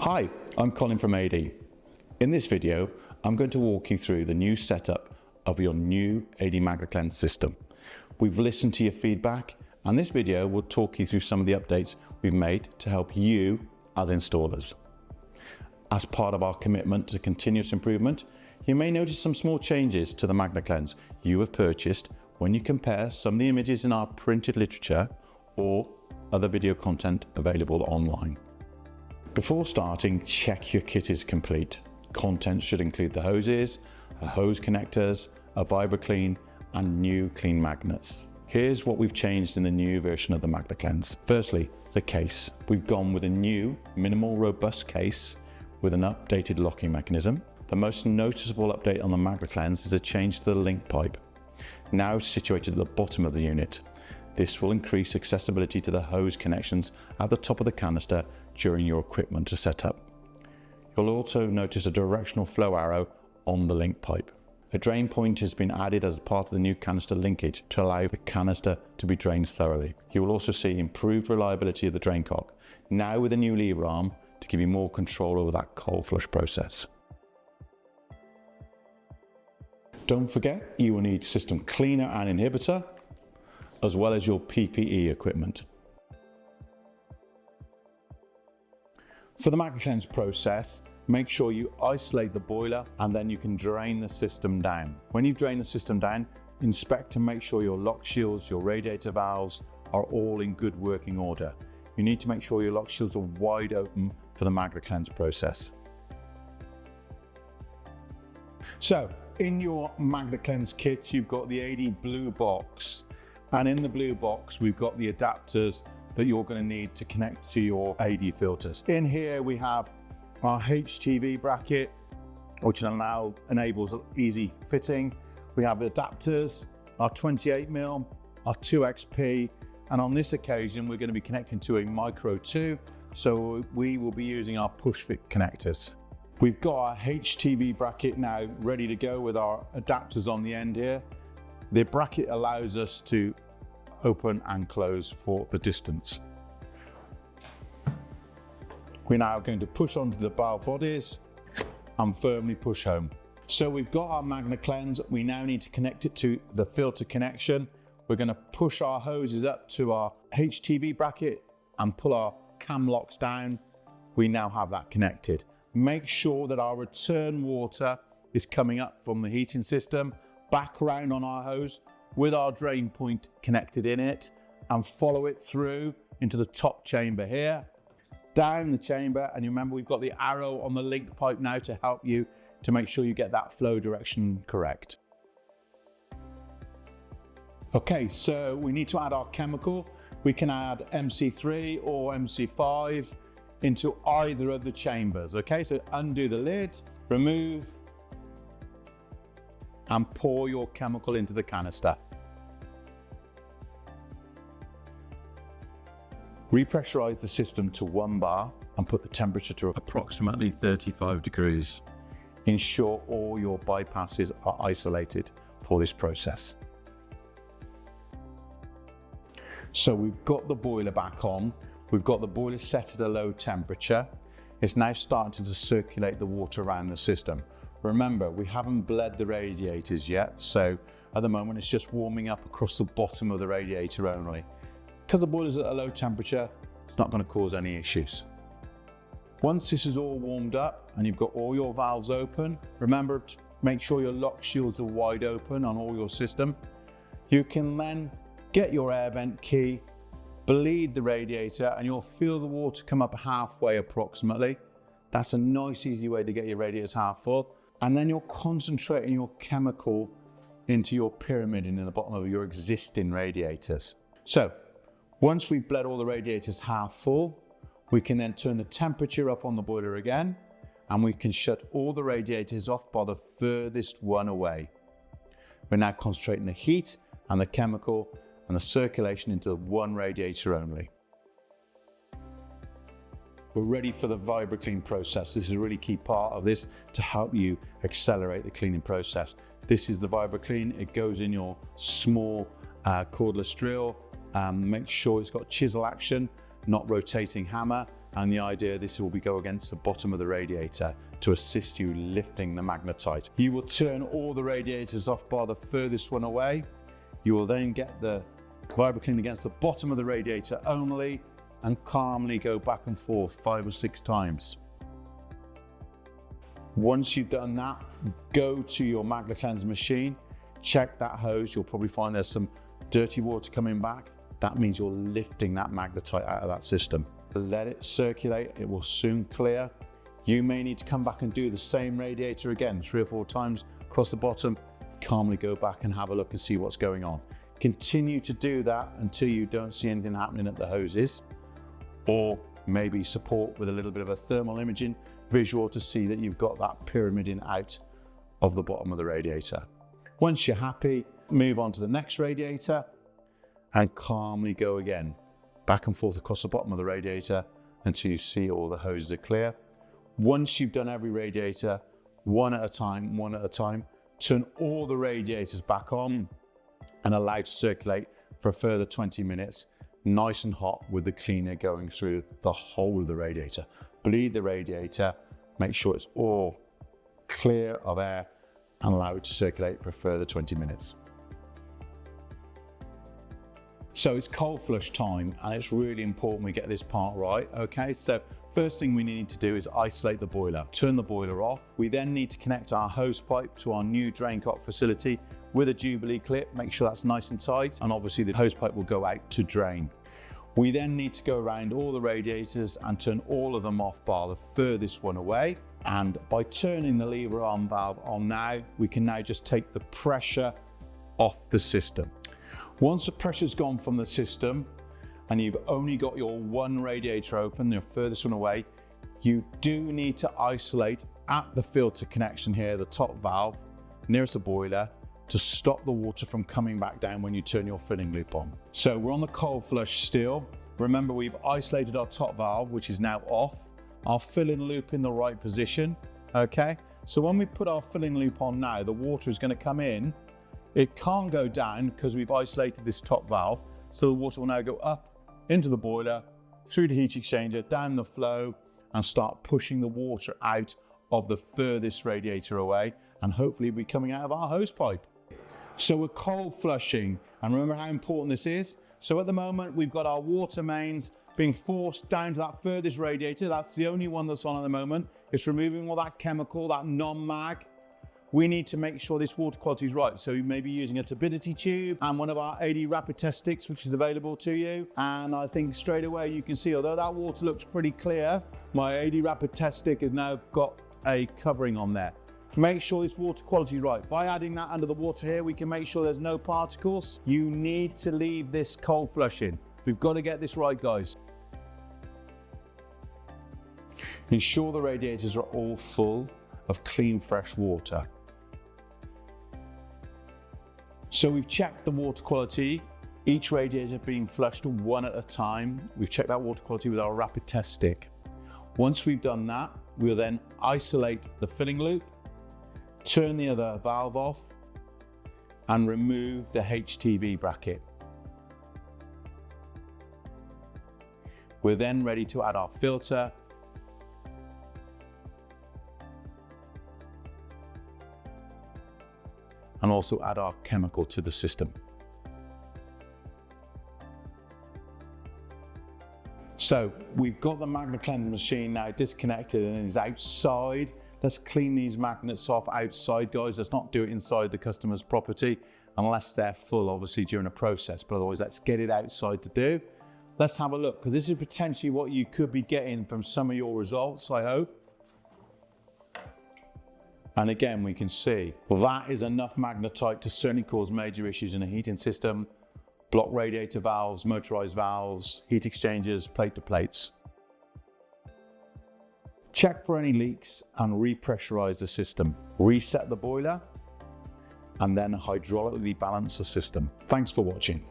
Hi, I'm Colin from ADEY. In this video, I'm going to walk you through the new setup of your new ADEY MagnaCleanse system. We've listened to your feedback, and this video will talk you through some of the updates we've made to help you as installers. As part of our commitment to continuous improvement, you may notice some small changes to the MagnaCleanse you have purchased when you compare some of the images in our printed literature or other video content available online. Before starting, check your kit is complete. Content should include the hoses, hose connectors, a Viro Clean, and new clean magnets. Here's what we've changed in the new version of the MagnaCleanse. Firstly, the case. We've gone with a new, minimal, robust case with an updated locking mechanism. The most noticeable update on the MagnaCleanse is a change to the link pipe, now situated at the bottom of the unit. This will increase accessibility to the hose connections at the top of the canister during your equipment setup. You'll also notice a directional flow arrow on the link pipe. A drain point has been added as part of the new canister linkage to allow the canister to be drained thoroughly. You will also see improved reliability of the drain cock, now with a new lever arm to give you more control over that cold flush process. Don't forget, you will need system cleaner and inhibitor, as well as your PPE equipment. For the MagnaCleanse process, make sure you isolate the boiler and then you can drain the system down. When you've drained the system down, inspect to make sure your lock shields, your radiator valves are all in good working order. You need to make sure your lock shields are wide open for the MagnaCleanse process. So, in your MagnaCleanse kit, you've got the ADEY blue box. And in the blue box, we've got the adapters that you're going to need to connect to your ADEY filters. In here, we have our HTV bracket, which now enables easy fitting. We have adapters, our 28mm, our 2XP, and on this occasion, we're going to be connecting to a Micro 2, so we will be using our push fit connectors. We've got our HTV bracket now ready to go with our adapters on the end here. The bracket allows us to open and close for the distance. We're now going to push onto the valve bodies and firmly push home. So we've got our MagnaCleanse. We now need to connect it to the filter connection. We're going to push our hoses up to our HTV bracket and pull our cam locks down. We now have that connected. Make sure that our return water is coming up from the heating system back around on our hose with our drain point connected in it, and follow it through into the top chamber here, down the chamber, and you remember we've got the arrow on the link pipe now to help you to make sure you get that flow direction correct. Okay, so we need to add our chemical. We can add MC3 or MC5 into either of the chambers. Okay, so undo the lid, remove, and pour your chemical into the canister. Repressurize the system to 1 bar and put the temperature to approximately 35 degrees. Ensure all your bypasses are isolated for this process. So we've got the boiler back on. We've got the boiler set at a low temperature. It's now starting to circulate the water around the system. Remember, we haven't bled the radiators yet, so at the moment it's just warming up across the bottom of the radiator only. Because the boiler's at a low temperature, it's not going to cause any issues. Once this is all warmed up and you've got all your valves open, remember to make sure your lock shields are wide open on all your system. You can then get your air vent key, bleed the radiator, and you'll feel the water come up halfway approximately. That's a nice, easy way to get your radiators half full. And then you're concentrating your chemical into your pyramid in the bottom of your existing radiators. So once we've bled all the radiators half full, we can then turn the temperature up on the boiler again, and we can shut all the radiators off by the furthest one away. We're now concentrating the heat and the chemical and the circulation into one radiator only. We're ready for the Viro Clean process. This is a really key part of this to help you accelerate the cleaning process. This is the Viro Clean. It goes in your small cordless drill. Make sure it's got chisel action, not rotating hammer. And the idea, this will go against the bottom of the radiator to assist you lifting the magnetite. You will turn all the radiators off bar the furthest one away. You will then get the Viro Clean against the bottom of the radiator only and calmly go back and forth 5 or 6 times. Once you've done that, go to your MagnaCleanse machine, check that hose. You'll probably find there's some dirty water coming back. That means you're lifting that magnetite out of that system. Let it circulate, it will soon clear. You may need to come back and do the same radiator again 3 or 4 times across the bottom. Calmly go back and have a look and see what's going on. Continue to do that until you don't see anything happening at the hoses, or maybe support with a little bit of a thermal imaging visual to see that you've got that pyramiding out of the bottom of the radiator. Once you're happy, move on to the next radiator and calmly go again, back and forth across the bottom of the radiator until you see all the hoses are clear. Once you've done every radiator, one at a time, turn all the radiators back on and allow to circulate for a further 20 minutes, nice and hot with the cleaner going through the whole of the radiator. Bleed the radiator, make sure it's all clear of air and allow it to circulate for a further 20 minutes. So it's cold flush time, and it's really important we get this part right, okay? So first thing we need to do is isolate the boiler. Turn the boiler off. We then need to connect our hose pipe to our new drain cock facility with a Jubilee clip. Make sure that's nice and tight, and obviously the hose pipe will go out to drain. We then need to go around all the radiators and turn all of them off bar the furthest one away. And by turning the lever arm valve on now, we can now just take the pressure off the system. Once the pressure's gone from the system and you've only got your one radiator open, the furthest one away, you do need to isolate at the filter connection here, the top valve nearest the boiler, to stop the water from coming back down when you turn your filling loop on. So we're on the cold flush still. Remember, we've isolated our top valve, which is now off, our filling loop in the right position, okay? So when we put our filling loop on now, the water is gonna come in. It can't go down because we've isolated this top valve. So the water will now go up into the boiler, through the heat exchanger, down the flow, and start pushing the water out of the furthest radiator away, and hopefully be coming out of our hose pipe. So we're cold flushing, and remember how important this is? So at the moment, we've got our water mains being forced down to that furthest radiator. That's the only one that's on at the moment. It's removing all that chemical, that non-mag. We need to make sure this water quality is right. So you may be using a turbidity tube and one of our ADEY rapid test sticks, which is available to you. And I think straight away you can see, although that water looks pretty clear, my ADEY rapid test stick has now got a covering on there. Make sure this water quality is right. By adding that under the water here, we can make sure there's no particles. You need to leave this cold flushing. We've got to get this right, guys. Ensure the radiators are all full of clean, fresh water. So we've checked the water quality, each radiator being flushed one at a time. We've checked that water quality with our rapid test stick. Once we've done that, we'll then isolate the filling loop, turn the other valve off, and remove the HTV bracket. We're then ready to add our filter, and also add our chemical to the system. So we've got the MagnaCleanse machine now disconnected and is outside. Let's clean these magnets off outside, guys. Let's not do it inside the customer's property unless they're full, obviously, during a process. But otherwise, let's get it outside to do. Let's have a look, because this is potentially what you could be getting from some of your results, I hope. And again, we can see, well, that is enough magnetite to certainly cause major issues in a heating system, block radiator valves, motorized valves, heat exchangers, plate to plates. Check for any leaks and repressurize the system. Reset the boiler and then hydraulically balance the system. Thanks for watching.